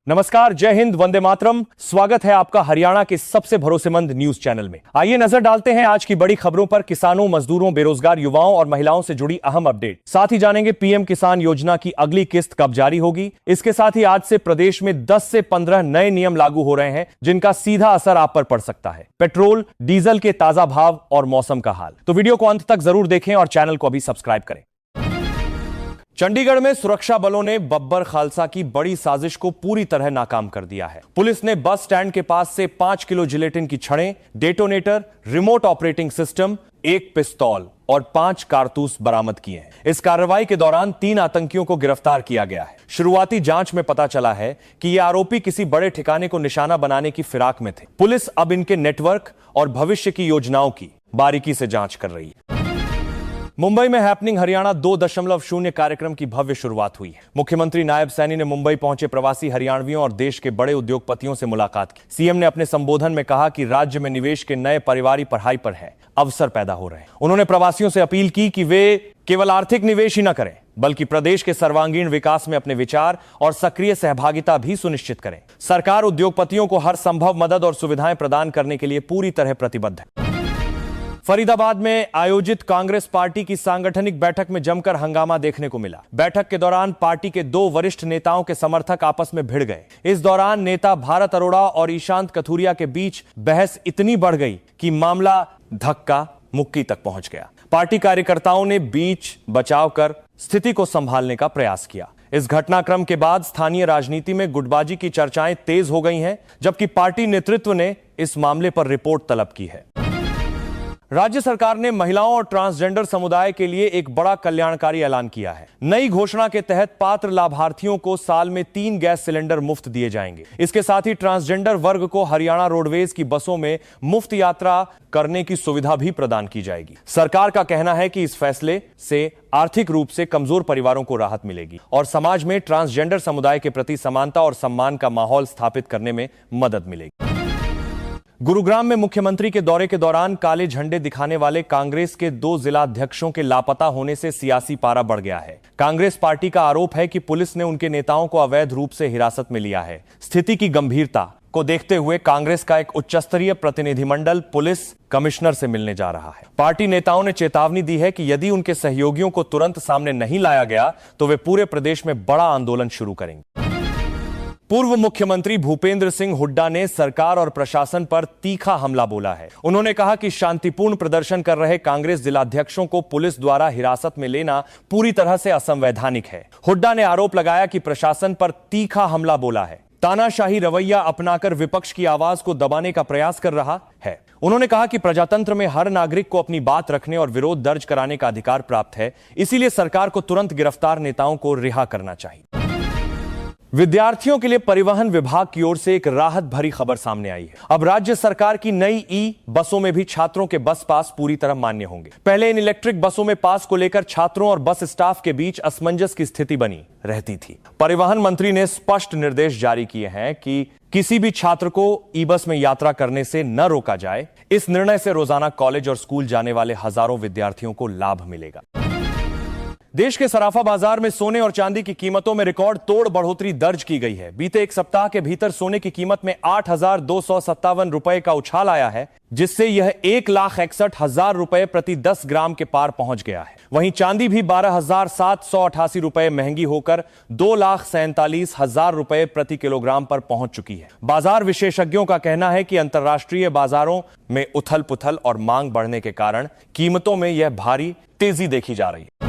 नमस्कार, जय हिंद, वंदे मातरम। स्वागत है आपका हरियाणा के सबसे भरोसेमंद न्यूज चैनल में। आइए नजर डालते हैं आज की बड़ी खबरों पर। किसानों, मजदूरों, बेरोजगार युवाओं और महिलाओं से जुड़ी अहम अपडेट। साथ ही जानेंगे पीएम किसान योजना की अगली किस्त कब जारी होगी। इसके साथ ही आज से प्रदेश में 10 से 15 नए नियम लागू हो रहे हैं जिनका सीधा असर आप पर पड़ सकता है। पेट्रोल, डीजल के ताजा भाव और मौसम का हाल। तो वीडियो को अंत तक जरूर देखें और चैनल को अभी सब्सक्राइब करें। चंडीगढ़ में सुरक्षा बलों ने बब्बर खालसा की बड़ी साजिश को पूरी तरह नाकाम कर दिया है। पुलिस ने बस स्टैंड के पास से 5 किलो जिलेटिन की छड़ें, डेटोनेटर, रिमोट ऑपरेटिंग सिस्टम, 1 पिस्तौल और 5 कारतूस बरामद किए हैं। इस कार्रवाई के दौरान 3 आतंकियों को गिरफ्तार किया गया है। शुरुआती जांच में पता चला है कि ये आरोपी किसी बड़े ठिकाने को निशाना बनाने की फिराक में थे। पुलिस अब इनके नेटवर्क और भविष्य की योजनाओं की बारीकी से जांच कर रही है। मुंबई में हैपनिंग हरियाणा 2.0 कार्यक्रम की भव्य शुरुआत हुई है। मुख्यमंत्री नायब सैनी ने मुंबई पहुंचे प्रवासी हरियाणवियों और देश के बड़े उद्योगपतियों से मुलाकात की। सीएम ने अपने संबोधन में कहा कि राज्य में निवेश के नए पारिवारिक पढ़ाई पर है, अवसर पैदा हो रहे हैं। उन्होंने प्रवासियों से अपील की कि वे केवल आर्थिक निवेश ही न करें बल्कि प्रदेश के सर्वांगीण विकास में अपने विचार और सक्रिय सहभागिता भी सुनिश्चित करें। सरकार उद्योगपतियों को हर संभव मदद और सुविधाएं प्रदान करने के लिए पूरी तरह प्रतिबद्ध है। फरीदाबाद में आयोजित कांग्रेस पार्टी की सांगठनिक बैठक में जमकर हंगामा देखने को मिला। बैठक के दौरान पार्टी के 2 वरिष्ठ नेताओं के समर्थक आपस में भिड़ गए। इस दौरान नेता भारत अरोड़ा और ईशांत कथुरिया के बीच बहस इतनी बढ़ गई कि मामला धक्का मुक्की तक पहुंच गया। पार्टी कार्यकर्ताओं ने बीच बचाव कर स्थिति को संभालने का प्रयास किया। इस घटनाक्रम के बाद स्थानीय राजनीति में गुटबाजी की चर्चाएं तेज हो गई हैं, जबकि पार्टी नेतृत्व ने इस मामले पर रिपोर्ट तलब की है। राज्य सरकार ने महिलाओं और ट्रांसजेंडर समुदाय के लिए एक बड़ा कल्याणकारी ऐलान किया है। नई घोषणा के तहत पात्र लाभार्थियों को साल में 3 गैस सिलेंडर मुफ्त दिए जाएंगे। इसके साथ ही ट्रांसजेंडर वर्ग को हरियाणा रोडवेज की बसों में मुफ्त यात्रा करने की सुविधा भी प्रदान की जाएगी। सरकार का कहना है कि इस फैसले से आर्थिक रूप से कमजोर परिवारों को राहत मिलेगी और समाज में ट्रांसजेंडर समुदाय के प्रति समानता और सम्मान का माहौल स्थापित करने में मदद मिलेगी। गुरुग्राम में मुख्यमंत्री के दौरे के दौरान काले झंडे दिखाने वाले कांग्रेस के 2 जिलाध्यक्षों के लापता होने से सियासी पारा बढ़ गया है। कांग्रेस पार्टी का आरोप है कि पुलिस ने उनके नेताओं को अवैध रूप से हिरासत में लिया है। स्थिति की गंभीरता को देखते हुए कांग्रेस का एक उच्चस्तरीय प्रतिनिधिमंडल पुलिस कमिश्नर से मिलने जा रहा है। पार्टी नेताओं ने चेतावनी दी है कि यदि उनके सहयोगियों को तुरंत सामने नहीं लाया गया तो वे पूरे प्रदेश में बड़ा आंदोलन शुरू करेंगे। पूर्व मुख्यमंत्री भूपेंद्र सिंह हुड्डा ने सरकार और प्रशासन पर तीखा हमला बोला है। उन्होंने कहा कि शांतिपूर्ण प्रदर्शन कर रहे कांग्रेस जिलाध्यक्षों को पुलिस द्वारा हिरासत में लेना पूरी तरह से असंवैधानिक है। हुड्डा ने आरोप लगाया कि प्रशासन पर तीखा हमला बोला है, तानाशाही रवैया अपनाकर विपक्ष की आवाज को दबाने का प्रयास कर रहा है। उन्होंने कहा कि प्रजातंत्र में हर नागरिक को अपनी बात रखने और विरोध दर्ज कराने का अधिकार प्राप्त है, इसीलिए सरकार को तुरंत गिरफ्तार नेताओं को रिहा करना चाहिए। विद्यार्थियों के लिए परिवहन विभाग की ओर से एक राहत भरी खबर सामने आई है। अब राज्य सरकार की नई ई बसों में भी छात्रों के बस पास पूरी तरह मान्य होंगे। पहले इन इलेक्ट्रिक बसों में पास को लेकर छात्रों और बस स्टाफ के बीच असमंजस की स्थिति बनी रहती थी। परिवहन मंत्री ने स्पष्ट निर्देश जारी किए हैं कि किसी भी छात्र को ई बस में यात्रा करने से न रोका जाए। इस निर्णय से रोजाना कॉलेज और स्कूल जाने वाले हजारों विद्यार्थियों को लाभ मिलेगा। देश के सराफा बाजार में सोने और चांदी की कीमतों में रिकॉर्ड तोड़ बढ़ोतरी दर्ज की गई है। बीते एक सप्ताह के भीतर सोने की कीमत में 8,257 रुपए का उछाल आया है, जिससे यह 1,61,000 रुपए प्रति 10 ग्राम के पार पहुंच गया है। वहीं चांदी भी 12,788 रुपए महंगी होकर 2,47,000 रुपए प्रति किलोग्राम पर पहुंच चुकी है। बाजार विशेषज्ञों का कहना है कि अंतर्राष्ट्रीय बाजारों में उथल पुथल और मांग बढ़ने के कारण कीमतों में यह भारी तेजी देखी जा रही है।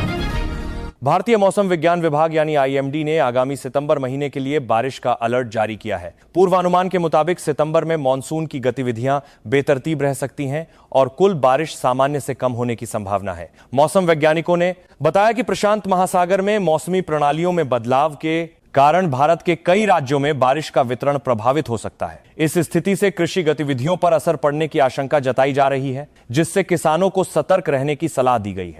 भारतीय मौसम विज्ञान विभाग यानी आईएमडी ने आगामी सितंबर महीने के लिए बारिश का अलर्ट जारी किया है। पूर्वानुमान के मुताबिक सितंबर में मानसून की गतिविधियां बेतरतीब रह सकती हैं और कुल बारिश सामान्य से कम होने की संभावना है। मौसम वैज्ञानिकों ने बताया कि प्रशांत महासागर में मौसमी प्रणालियों में बदलाव के कारण भारत के कई राज्यों में बारिश का वितरण प्रभावित हो सकता है। इस स्थिति से कृषि गतिविधियों पर असर पड़ने की आशंका जताई जा रही है, जिससे किसानों को सतर्क रहने की सलाह दी गई है।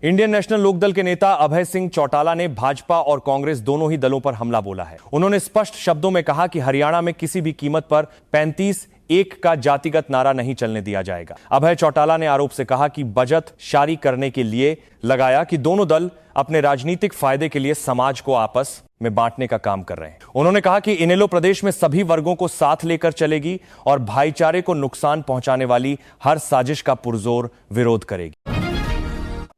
इंडियन नेशनल लोकदल के नेता अभय सिंह चौटाला ने भाजपा और कांग्रेस दोनों ही दलों पर हमला बोला है। उन्होंने स्पष्ट शब्दों में कहा कि हरियाणा में किसी भी कीमत पर 35 एक का जातिगत नारा नहीं चलने दिया जाएगा। अभय चौटाला ने आरोप से कहा कि बजट जारी करने के लिए लगाया कि दोनों दल अपने राजनीतिक फायदे के लिए समाज को आपस में बांटने का काम कर रहे हैं। उन्होंने कहा कि इनेलो प्रदेश में सभी वर्गों को साथ लेकर चलेगी और भाईचारे को नुकसान पहुंचाने वाली हर साजिश का पुरजोर विरोध करेगी।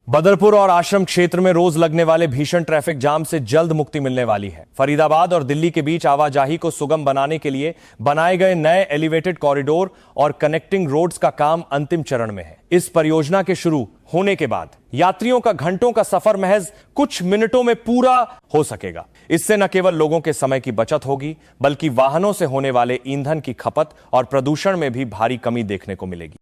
बदरपुर और आश्रम क्षेत्र में रोज लगने वाले भीषण ट्रैफिक जाम से जल्द मुक्ति मिलने वाली है। फरीदाबाद और दिल्ली के बीच आवाजाही को सुगम बनाने के लिए बनाए गए नए एलिवेटेड कॉरिडोर और कनेक्टिंग रोड्स का काम अंतिम चरण में है। इस परियोजना के शुरू होने के बाद यात्रियों का घंटों का सफर महज कुछ मिनटों में पूरा हो सकेगा। इससे न केवल लोगों के समय की बचत होगी, बल्कि वाहनों से होने वाले ईंधन की खपत और प्रदूषण में भी भारी कमी देखने को मिलेगी।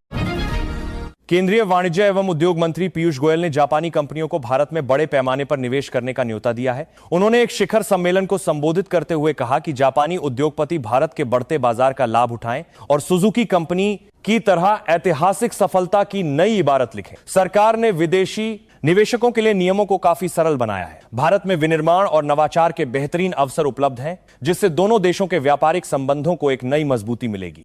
केंद्रीय वाणिज्य एवं उद्योग मंत्री पीयूष गोयल ने जापानी कंपनियों को भारत में बड़े पैमाने पर निवेश करने का न्योता दिया है। उन्होंने एक शिखर सम्मेलन को संबोधित करते हुए कहा कि जापानी उद्योगपति भारत के बढ़ते बाजार का लाभ उठाएं और सुजुकी कंपनी की तरह ऐतिहासिक सफलता की नई इबारत लिखें। सरकार ने विदेशी निवेशकों के लिए नियमों को काफी सरल बनाया है। भारत में विनिर्माण और नवाचार के बेहतरीन अवसर उपलब्ध हैं, जिससे दोनों देशों के व्यापारिक संबंधों को एक नई मजबूती मिलेगी।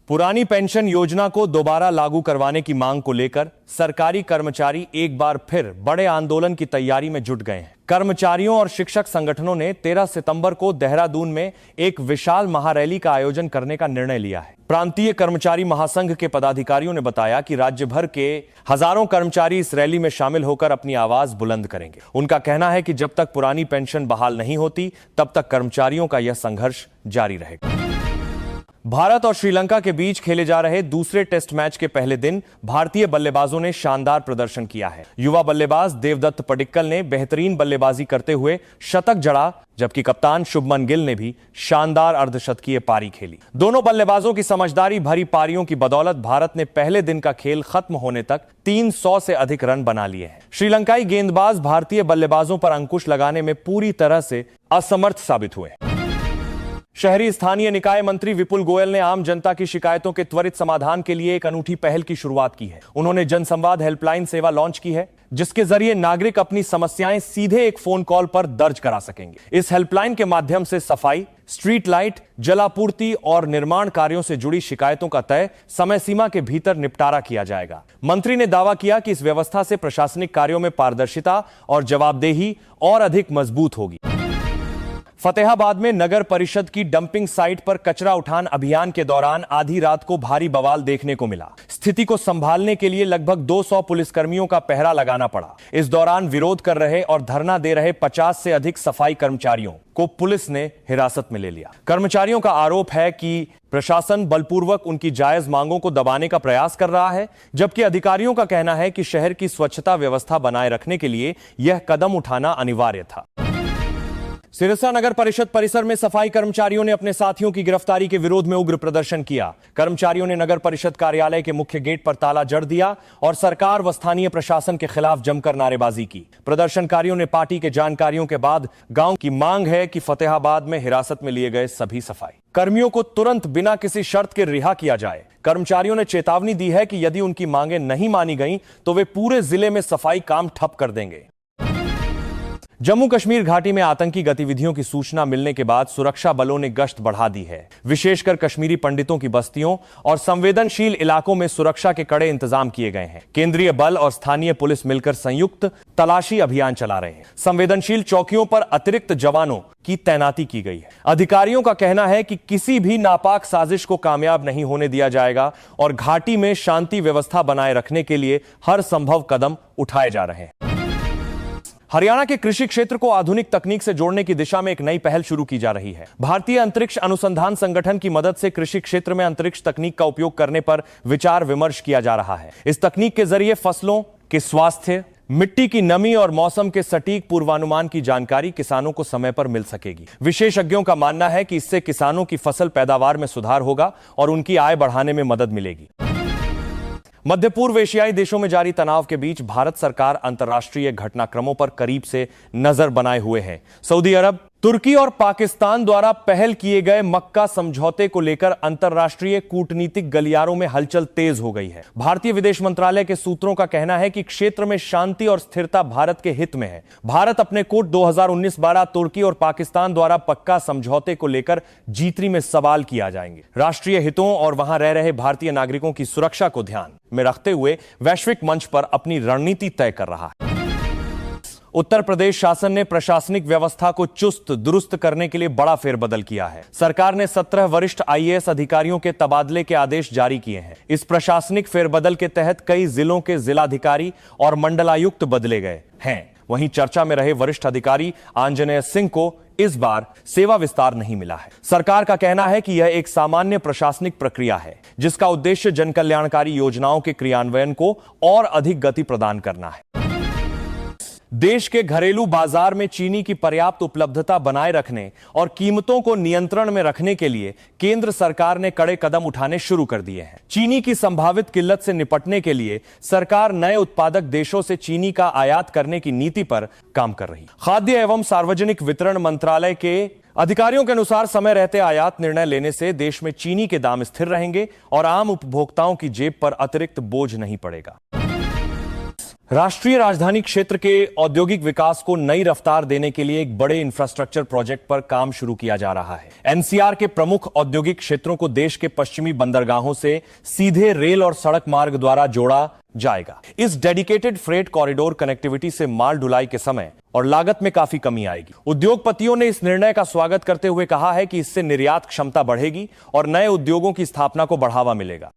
पुरानी पेंशन योजना को दोबारा लागू करवाने की मांग को लेकर सरकारी कर्मचारी एक बार फिर बड़े आंदोलन की तैयारी में जुट गए हैं। कर्मचारियों और शिक्षक संगठनों ने 13 सितंबर को देहरादून में एक विशाल महारैली का आयोजन करने का निर्णय लिया है। प्रांतीय कर्मचारी महासंघ के पदाधिकारियों ने बताया कि राज्य भर के हजारों कर्मचारी इस रैली में शामिल होकर अपनी आवाज बुलंद करेंगे। उनका कहना है कि जब तक पुरानी पेंशन बहाल नहीं होती, तब तक कर्मचारियों का यह संघर्ष जारी रहेगा। भारत और श्रीलंका के बीच खेले जा रहे दूसरे टेस्ट मैच के पहले दिन भारतीय बल्लेबाजों ने शानदार प्रदर्शन किया है। युवा बल्लेबाज देवदत्त पडिक्कल ने बेहतरीन बल्लेबाजी करते हुए शतक जड़ा, जबकि कप्तान शुभमन गिल ने भी शानदार अर्धशतकीय पारी खेली। दोनों बल्लेबाजों की समझदारी भरी पारियों की बदौलत भारत ने पहले दिन का खेल खत्म होने तक 300 से अधिक रन बना लिए हैं। श्रीलंकाई गेंदबाज भारतीय बल्लेबाजों पर अंकुश लगाने में पूरी तरह से असमर्थ साबित हुए। शहरी स्थानीय निकाय मंत्री विपुल गोयल ने आम जनता की शिकायतों के त्वरित समाधान के लिए एक अनूठी पहल की शुरुआत की है। उन्होंने जनसंवाद हेल्पलाइन सेवा लॉन्च की है, जिसके जरिए नागरिक अपनी समस्याएं सीधे एक फोन कॉल पर दर्ज करा सकेंगे। इस हेल्पलाइन के माध्यम से सफाई, स्ट्रीट लाइट, जलापूर्ति और निर्माण कार्यों से जुड़ी शिकायतों का तय समय सीमा के भीतर निपटारा किया जाएगा। मंत्री ने दावा किया कि इस व्यवस्था से प्रशासनिक कार्यों में पारदर्शिता और जवाबदेही और अधिक मजबूत होगी। फतेहाबाद में नगर परिषद की डंपिंग साइट पर कचरा उठान अभियान के दौरान आधी रात को भारी बवाल देखने को मिला। स्थिति को संभालने के लिए लगभग 200 पुलिसकर्मियों का पहरा लगाना पड़ा। इस दौरान विरोध कर रहे और धरना दे रहे 50 से अधिक सफाई कर्मचारियों को पुलिस ने हिरासत में ले लिया। कर्मचारियों का आरोप है कि प्रशासन बलपूर्वक उनकी जायज मांगों को दबाने का प्रयास कर रहा है, जबकि अधिकारियों का कहना है कि शहर की स्वच्छता व्यवस्था बनाए रखने के लिए यह कदम उठाना अनिवार्य था। सिरसा नगर परिषद परिसर में सफाई कर्मचारियों ने अपने साथियों की गिरफ्तारी के विरोध में उग्र प्रदर्शन किया। कर्मचारियों ने नगर परिषद कार्यालय के मुख्य गेट पर ताला जड़ दिया और सरकार व स्थानीय प्रशासन के खिलाफ जमकर नारेबाजी की। प्रदर्शनकारियों ने पार्टी के जानकारियों के बाद गांव की मांग है कि फतेहाबाद में हिरासत में लिए गए सभी सफाई कर्मियों को तुरंत बिना किसी शर्त के रिहा किया जाए। कर्मचारियों ने चेतावनी दी है कि यदि उनकी मांगें नहीं मानी गई तो वे पूरे जिले में सफाई काम ठप कर देंगे। जम्मू कश्मीर घाटी में आतंकी गतिविधियों की सूचना मिलने के बाद सुरक्षा बलों ने गश्त बढ़ा दी है। विशेषकर कश्मीरी पंडितों की बस्तियों और संवेदनशील इलाकों में सुरक्षा के कड़े इंतजाम किए गए हैं। केंद्रीय बल और स्थानीय पुलिस मिलकर संयुक्त तलाशी अभियान चला रहे हैं। संवेदनशील चौकियों पर अतिरिक्त जवानों की तैनाती की गई है। अधिकारियों का कहना है कि किसी भी नापाक साजिश को कामयाब नहीं होने दिया जाएगा और घाटी में शांति व्यवस्था बनाए रखने के लिए हर संभव कदम उठाए जा रहे हैं। हरियाणा के कृषि क्षेत्र को आधुनिक तकनीक से जोड़ने की दिशा में एक नई पहल शुरू की जा रही है। भारतीय अंतरिक्ष अनुसंधान संगठन की मदद से कृषि क्षेत्र में अंतरिक्ष तकनीक का उपयोग करने पर विचार विमर्श किया जा रहा है। इस तकनीक के जरिए फसलों के स्वास्थ्य, मिट्टी की नमी और मौसम के सटीक पूर्वानुमान की जानकारी किसानों को समय पर मिल सकेगी। विशेषज्ञों का मानना है कि इससे किसानों की फसल पैदावार में सुधार होगा और उनकी आय बढ़ाने में मदद मिलेगी। मध्य पूर्व एशियाई देशों में जारी तनाव के बीच भारत सरकार अंतर्राष्ट्रीय घटनाक्रमों पर करीब से नजर बनाए हुए है। सऊदी अरब, तुर्की और पाकिस्तान द्वारा पहल किए गए मक्का समझौते को लेकर अंतर्राष्ट्रीय कूटनीतिक गलियारों में हलचल तेज हो गई है। भारतीय विदेश मंत्रालय के सूत्रों का कहना है कि क्षेत्र में शांति और स्थिरता भारत के हित में है। भारत अपने कूट 2019-12 तुर्की और पाकिस्तान द्वारा पक्का समझौते को लेकर जीतरी में सवाल किया जाएंगे। राष्ट्रीय हितों और वहां रह रहे भारतीय नागरिकों की सुरक्षा को ध्यान में रखते हुए वैश्विक मंच पर अपनी रणनीति तय कर रहा है। उत्तर प्रदेश शासन ने प्रशासनिक व्यवस्था को चुस्त दुरुस्त करने के लिए बड़ा फेरबदल किया है। सरकार ने 17 वरिष्ठ आईएएस अधिकारियों के तबादले के आदेश जारी किए हैं। इस प्रशासनिक फेरबदल के तहत कई जिलों के जिलाधिकारी और मंडलायुक्त बदले गए हैं। वहीं चर्चा में रहे वरिष्ठ अधिकारी आंजनेय सिंह को इस बार सेवा विस्तार नहीं मिला है। सरकार का कहना है कि यह एक सामान्य प्रशासनिक प्रक्रिया है, जिसका उद्देश्य जनकल्याणकारी योजनाओं के क्रियान्वयन को और अधिक गति प्रदान करना है। देश के घरेलू बाजार में चीनी की पर्याप्त उपलब्धता बनाए रखने और कीमतों को नियंत्रण में रखने के लिए केंद्र सरकार ने कड़े कदम उठाने शुरू कर दिए हैं। चीनी की संभावित किल्लत से निपटने के लिए सरकार नए उत्पादक देशों से चीनी का आयात करने की नीति पर काम कर रही है। खाद्य एवं सार्वजनिक वितरण मंत्रालय के अधिकारियों के अनुसार समय रहते आयात निर्णय लेने से देश में चीनी के दाम स्थिर रहेंगे और आम उपभोक्ताओं की जेब पर अतिरिक्त बोझ नहीं पड़ेगा। राष्ट्रीय राजधानी क्षेत्र के औद्योगिक विकास को नई रफ्तार देने के लिए एक बड़े इंफ्रास्ट्रक्चर प्रोजेक्ट पर काम शुरू किया जा रहा है। एनसीआर के प्रमुख औद्योगिक क्षेत्रों को देश के पश्चिमी बंदरगाहों से सीधे रेल और सड़क मार्ग द्वारा जोड़ा जाएगा। इस डेडिकेटेड फ्रेट कॉरिडोर कनेक्टिविटी से माल ढुलाई के समय और लागत में काफी कमी आएगी। उद्योगपतियों ने इस निर्णय का स्वागत करते हुए कहा है कि इससे निर्यात क्षमता बढ़ेगी और नए उद्योगों की स्थापना को बढ़ावा मिलेगा।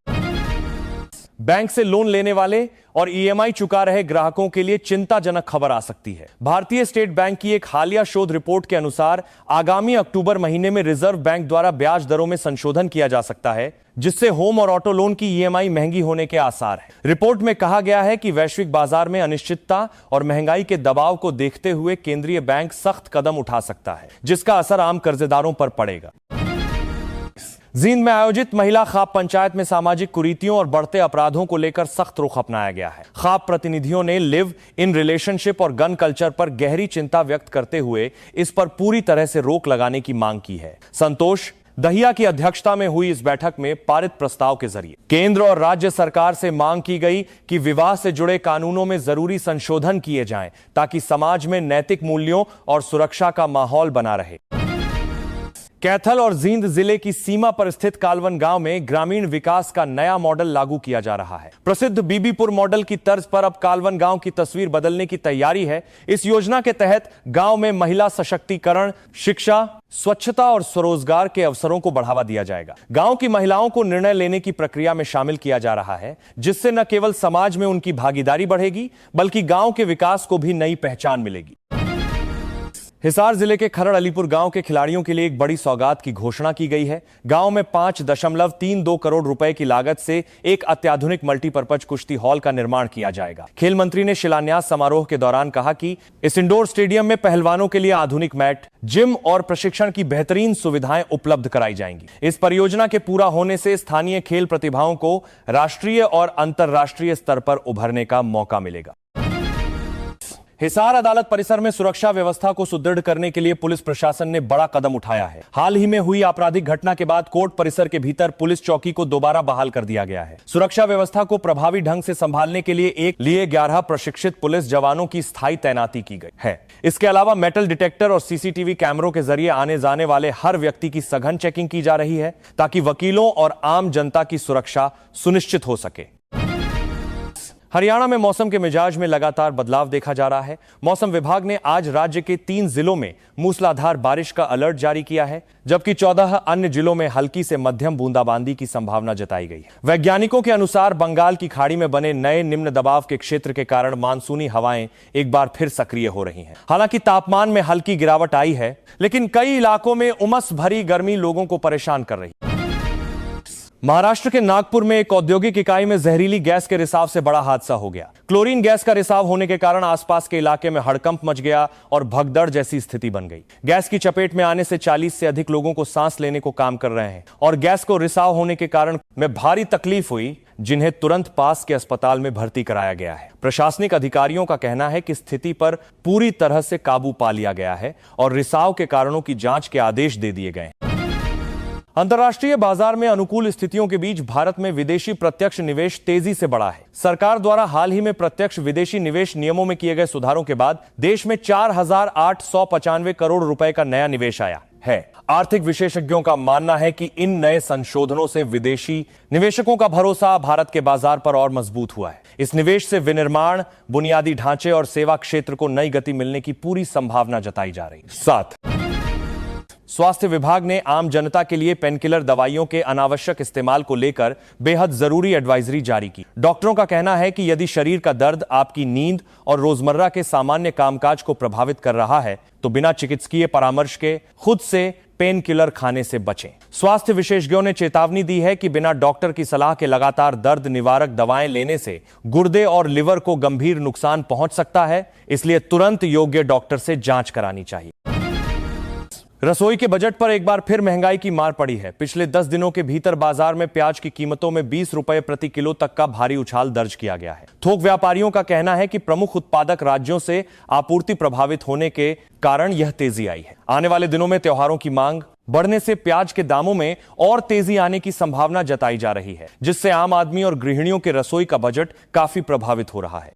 बैंक से लोन लेने वाले और ईएमआई चुका रहे ग्राहकों के लिए चिंताजनक खबर आ सकती है। भारतीय स्टेट बैंक की एक हालिया शोध रिपोर्ट के अनुसार आगामी अक्टूबर महीने में रिजर्व बैंक द्वारा ब्याज दरों में संशोधन किया जा सकता है, जिससे होम और ऑटो लोन की ईएमआई महंगी होने के आसार हैं। रिपोर्ट में कहा गया है कि वैश्विक बाजार में अनिश्चितता और महंगाई के दबाव को देखते हुए केंद्रीय बैंक सख्त कदम उठा सकता है, जिसका असर आम कर्जदारों पर पड़ेगा। जींद में आयोजित महिला खाप पंचायत में सामाजिक कुरीतियों और बढ़ते अपराधों को लेकर सख्त रुख अपनाया गया है। खाप प्रतिनिधियों ने लिव इन रिलेशनशिप और गन कल्चर पर गहरी चिंता व्यक्त करते हुए इस पर पूरी तरह से रोक लगाने की मांग की है। संतोष दहिया की अध्यक्षता में हुई इस बैठक में पारित प्रस्ताव के जरिए केंद्र और राज्य सरकार से मांग की गई कि विवाह से जुड़े कानूनों में जरूरी संशोधन किए जाएं, ताकि समाज में नैतिक मूल्यों और सुरक्षा का माहौल बना रहे। कैथल और जींद जिले की सीमा पर स्थित कालवन गांव में ग्रामीण विकास का नया मॉडल लागू किया जा रहा है। प्रसिद्ध बीबीपुर मॉडल की तर्ज पर अब कालवन गांव की तस्वीर बदलने की तैयारी है। इस योजना के तहत गांव में महिला सशक्तिकरण, शिक्षा, स्वच्छता और स्वरोजगार के अवसरों को बढ़ावा दिया जाएगा। गांव की महिलाओं को निर्णय लेने की प्रक्रिया में शामिल किया जा रहा है, जिससे न केवल समाज में उनकी भागीदारी बढ़ेगी, बल्कि गांव के विकास को भी नई पहचान मिलेगी। हिसार जिले के खरड़ अलीपुर गांव के खिलाड़ियों के लिए एक बड़ी सौगात की घोषणा की गई है। गांव में 5.32 करोड़ रुपए की लागत से एक अत्याधुनिक मल्टीपर्पज कुश्ती हॉल का निर्माण किया जाएगा। खेल मंत्री ने शिलान्यास समारोह के दौरान कहा कि इस इंडोर स्टेडियम में पहलवानों के लिए आधुनिक मैट, जिम और प्रशिक्षण की बेहतरीन सुविधाएं उपलब्ध कराई जाएंगी। इस परियोजना के पूरा होने से स्थानीय खेल प्रतिभाओं को राष्ट्रीय और अंतर्राष्ट्रीय स्तर पर उभरने का मौका मिलेगा। हिसार अदालत परिसर में सुरक्षा व्यवस्था को सुदृढ़ करने के लिए पुलिस प्रशासन ने बड़ा कदम उठाया है। हाल ही में हुई आपराधिक घटना के बाद कोर्ट परिसर के भीतर पुलिस चौकी को दोबारा बहाल कर दिया गया है। सुरक्षा व्यवस्था को प्रभावी ढंग से संभालने के लिए 11 प्रशिक्षित पुलिस जवानों की स्थायी तैनाती की गई है। इसके अलावा मेटल डिटेक्टर और सीसीटीवी कैमरों के जरिए आने जाने वाले हर व्यक्ति की सघन चेकिंग की जा रही है, ताकि वकीलों और आम जनता की सुरक्षा सुनिश्चित हो सके। हरियाणा में मौसम के मिजाज में लगातार बदलाव देखा जा रहा है। मौसम विभाग ने आज राज्य के 3 जिलों में मूसलाधार बारिश का अलर्ट जारी किया है, जबकि 14 अन्य जिलों में हल्की से मध्यम बूंदाबांदी की संभावना जताई गई है। वैज्ञानिकों के अनुसार बंगाल की खाड़ी में बने नए निम्न दबाव के क्षेत्र के कारण मानसूनी हवाएं एक बार फिर सक्रिय हो रही हैं। हालांकि तापमान में हल्की गिरावट आई है, लेकिन कई इलाकों में उमस भरी गर्मी लोगों को परेशान कर रही है। महाराष्ट्र के नागपुर में एक औद्योगिक इकाई में जहरीली गैस के रिसाव से बड़ा हादसा हो गया। क्लोरीन गैस का रिसाव होने के कारण आसपास के इलाके में हड़कंप मच गया और भगदड़ जैसी स्थिति बन गई। गैस की चपेट में आने से 40 से अधिक लोगों को सांस लेने को काम कर रहे हैं और गैस को रिसाव होने के कारण में भारी तकलीफ हुई। जिन्हें तुरंत पास के अस्पताल में भर्ती कराया गया है। प्रशासनिक अधिकारियों का कहना है कि स्थिति पर पूरी तरह से काबू पा लिया गया है और रिसाव के कारणों की जांच के आदेश दे दिए गए हैं। अंतर्राष्ट्रीय बाजार में अनुकूल स्थितियों के बीच भारत में विदेशी प्रत्यक्ष निवेश तेजी से बढ़ा है। सरकार द्वारा हाल ही में प्रत्यक्ष विदेशी निवेश नियमों में किए गए सुधारों के बाद देश में 4,895 करोड़ रुपए का नया निवेश आया है। आर्थिक विशेषज्ञों का मानना है कि इन नए संशोधनों से विदेशी निवेशकों का भरोसा भारत के बाजार पर और मजबूत हुआ है। इस निवेश से विनिर्माण, बुनियादी ढांचे और सेवा क्षेत्र को नई गति मिलने की पूरी संभावना जताई जा रही है। 7, स्वास्थ्य विभाग ने आम जनता के लिए पेनकिलर दवाइयों के अनावश्यक इस्तेमाल को लेकर बेहद जरूरी एडवाइजरी जारी की। डॉक्टरों का कहना है कि यदि शरीर का दर्द आपकी नींद और रोजमर्रा के सामान्य कामकाज को प्रभावित कर रहा है तो बिना चिकित्सकीय परामर्श के खुद से पेन किलर खाने से बचें। स्वास्थ्य विशेषज्ञों ने चेतावनी दी है कि बिना डॉक्टर की सलाह के लगातार दर्द निवारक दवाएं लेने से गुर्दे और लिवर को गंभीर नुकसान पहुंच सकता है, इसलिए तुरंत योग्य डॉक्टर से जांच करानी चाहिए। रसोई के बजट पर एक बार फिर महंगाई की मार पड़ी है। पिछले 10 दिनों के भीतर बाजार में प्याज की कीमतों में 20 रुपए प्रति किलो तक का भारी उछाल दर्ज किया गया है। थोक व्यापारियों का कहना है कि प्रमुख उत्पादक राज्यों से आपूर्ति प्रभावित होने के कारण यह तेजी आई है। आने वाले दिनों में त्योहारों की मांग बढ़ने से प्याज के दामों में और तेजी आने की संभावना जताई जा रही है, जिससे आम आदमी और गृहिणियों के रसोई का बजट काफी प्रभावित हो रहा है।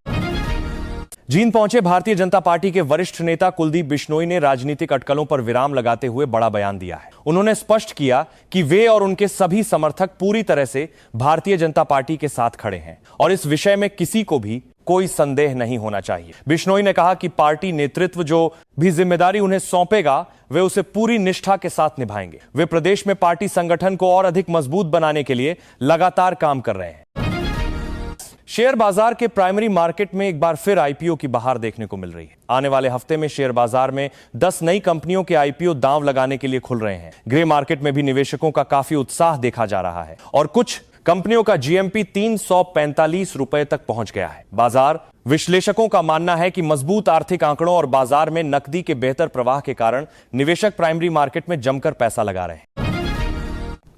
जींद पहुंचे भारतीय जनता पार्टी के वरिष्ठ नेता कुलदीप बिश्नोई ने राजनीतिक अटकलों पर विराम लगाते हुए बड़ा बयान दिया है। उन्होंने स्पष्ट किया कि वे और उनके सभी समर्थक पूरी तरह से भारतीय जनता पार्टी के साथ खड़े हैं और इस विषय में किसी को भी कोई संदेह नहीं होना चाहिए। बिश्नोई ने कहा कि पार्टी नेतृत्व जो भी जिम्मेदारी उन्हें सौंपेगा वे उसे पूरी निष्ठा के साथ निभाएंगे। वे प्रदेश में पार्टी संगठन को और अधिक मजबूत बनाने के लिए लगातार काम कर रहे हैं। शेयर बाजार के प्राइमरी मार्केट में एक बार फिर आईपीओ की बहार देखने को मिल रही है। आने वाले हफ्ते में शेयर बाजार में 10 नई कंपनियों के आईपीओ दांव लगाने के लिए खुल रहे हैं। ग्रे मार्केट में भी निवेशकों का काफी उत्साह देखा जा रहा है और कुछ कंपनियों का जीएमपी 345 रुपए तक पहुंच गया है। बाजार विश्लेषकों का मानना है कि मजबूत आर्थिक आंकड़ों और बाजार में नकदी के बेहतर प्रवाह के कारण निवेशक प्राइमरी मार्केट में जमकर पैसा लगा रहे हैं।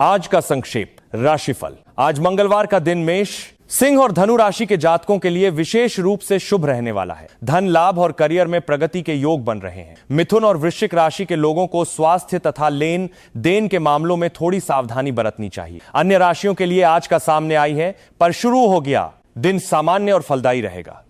आज का संक्षेप राशिफल। आज मंगलवार का दिन मेष, सिंह और धनु राशि के जातकों के लिए विशेष रूप से शुभ रहने वाला है। धन लाभ और करियर में प्रगति के योग बन रहे हैं। मिथुन और वृश्चिक राशि के लोगों को स्वास्थ्य तथा लेन देन के मामलों में थोड़ी सावधानी बरतनी चाहिए। अन्य राशियों के लिए आज का सामने आई है, पर शुरू हो गया दिन सामान्य और फलदायी रहेगा।